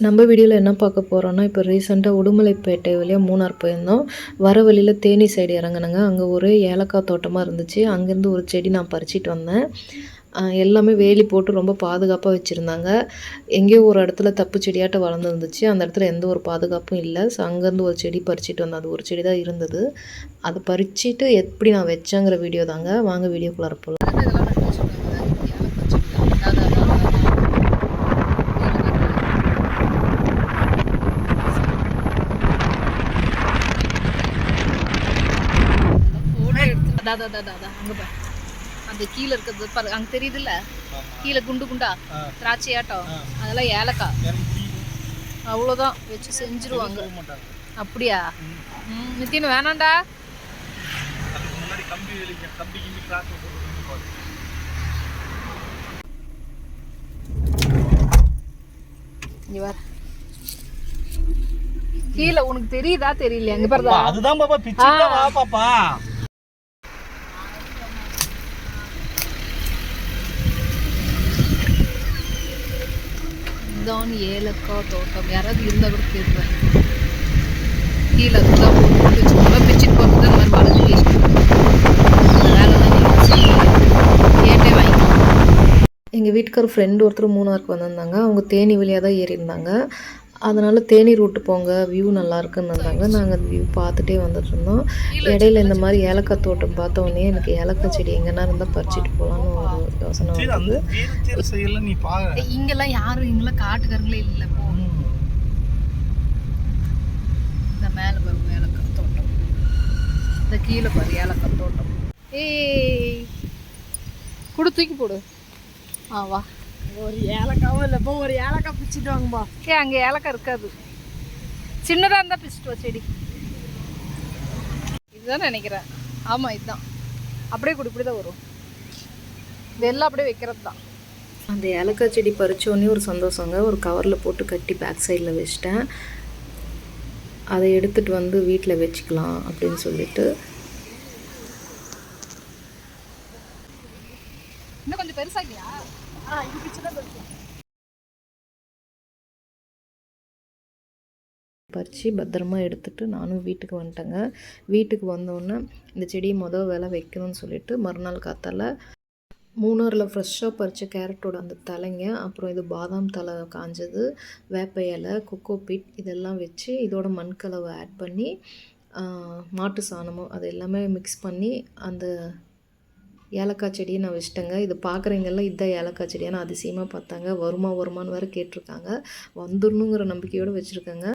நம்ம வீடியோவில் என்ன பார்க்க போகிறோன்னா, இப்போ ரீசெண்டாக உடுமலைப்பேட்டை வழியாக மூணார் போயிருந்தோம். வர வழியில் தேனி சைடு இறங்குனங்க. அங்கே ஒரு ஏலக்காய் தோட்டமாக இருந்துச்சு. அங்கேருந்து ஒரு செடி நான் பறிச்சிட்டு வந்தேன். எல்லாமே வேலி போட்டு ரொம்ப பாதுகாப்பாக வச்சுருந்தாங்க. எங்கேயோ ஒரு இடத்துல தப்பு செடியாட்டம் வளர்ந்துருந்துச்சு. அந்த இடத்துல எந்த ஒரு பாதுகாப்பும் இல்லை. ஸோ அங்கேருந்து ஒரு செடி பறிச்சிட்டு வந்தேன். அது ஒரு செடி தான் இருந்தது. அதை பறிச்சிட்டு எப்படி நான் வச்சேங்கிற வீடியோ தாங்க. வாங்க வீடியோக்குள்ளார போகலாம். அங்கே அந்த கீழே இருக்கிறது பாரு, அங்கே தெரியுதுல்ல, கீழே குண்டு குண்டா திராட்சையாட்டம், அதெல்லாம் ஏலக்காய். அவ்வளோதான் வச்சு செஞ்சுருவாங்க. அப்படியா? நித்தின்னு வேணாண்டா. கீழே உனக்கு தெரியுதா தெரியல? அங்க பாருதா, அதுதான் பாப்பா பிச்சை வா பாப்பா. இதுதான் ஏலக்காய் தோட்டம். யாராவது இருந்தால் கூட கேட்பேன். கீழே அதுதான் போட்டு வச்சுக்கோங்க. பிச்சுட்டு போகிறது அந்த மாதிரி வளர்ந்து வேஸ்ட் வேலை தான் கேட்டே வாங்கிக்கலாம். எங்கள் வீட்டுக்கார ஃப்ரெண்டு ஒருத்தர் மூணாருக்கு வந்திருந்தாங்க. அவங்க தேனி வழியாக தான் ஏறி இருந்தாங்க. அதனால் தேனி ரூட்டு போங்க, வியூ நல்லா இருக்குன்னு இருந்தாங்க. நாங்கள் அந்த வியூ பார்த்துட்டே வந்துட்டு இருந்தோம். இடையில இந்த மாதிரி ஏலக்காய் தோட்டம் பார்த்தோன்னே எனக்கு ஏலக்காய் செடி எங்கன்னா இருந்தால் பறிச்சிட்டு போகலான்னு ஒரு யோசனை வந்தது. இங்கெல்லாம் யாரும் இங்கெல்லாம் காட்டுக்காரங்களே இல்லை. இந்த மேலே பாருங்க ஏலக்காய் தோட்டம், இந்த கீழே பாரு ஏலக்காய் தோட்டம். ஏய் கொடு, தூக்கி போடு. வா, ஒரு ஏலக்காவும் இல்லைப்போ, ஒரு ஏலக்காய் பிச்சுட்டு வாங்கப்பா. அங்கே ஏலக்காய் இருக்காது, சின்னதாக இருந்தால் பிச்சுட்டு வா செடி. இதுதான் நினைக்கிறேன். ஆமாம், இதுதான். அப்படியே கொடு, இப்படி தான் வரும். இதெல்லாம் அப்படியே வைக்கிறது தான். அந்த ஏலக்காய் செடி பறித்தோடனே ஒரு சந்தோஷங்க. ஒரு கவரில் போட்டு கட்டி பேக் சைடில் வச்சிட்டேன். அதை எடுத்துகிட்டு வந்து வீட்டில் வச்சுக்கலாம் அப்படின்னு சொல்லிட்டு. இன்னும் கொஞ்சம் பெருசாகியா? பறித்து பத்திரமா எடுத்துகிட்டு நானும் வீட்டுக்கு வந்துட்டேங்க. வீட்டுக்கு வந்தோடனே இந்த செடியை வேலை வைக்கணும்னு சொல்லிட்டு மறுநாள் காத்தால மூணாரில் ஃப்ரெஷ்ஷாக பறித்த கேரட்டோட அந்த தலைங்க, அப்புறம் இது பாதாம் தலை காஞ்சது, வேப்ப இலை, கொக்கோபீட் இதெல்லாம் வச்சு இதோட மண்கலவை ஆட் பண்ணி மாட்டு சாணமும் அது எல்லாமே மிக்ஸ் பண்ணி அந்த ஏலக்காய் செடியை நான் வச்சிட்டேங்க. இது பார்க்குறவங்கெல்லாம் இதுதான் ஏலக்காய் செடியான அதிசயமாக பார்த்தாங்க. வருமானு வேறு கேட்டிருக்காங்க. வந்துடணுங்கிற நம்பிக்கையோடு வச்சுருக்கேங்க.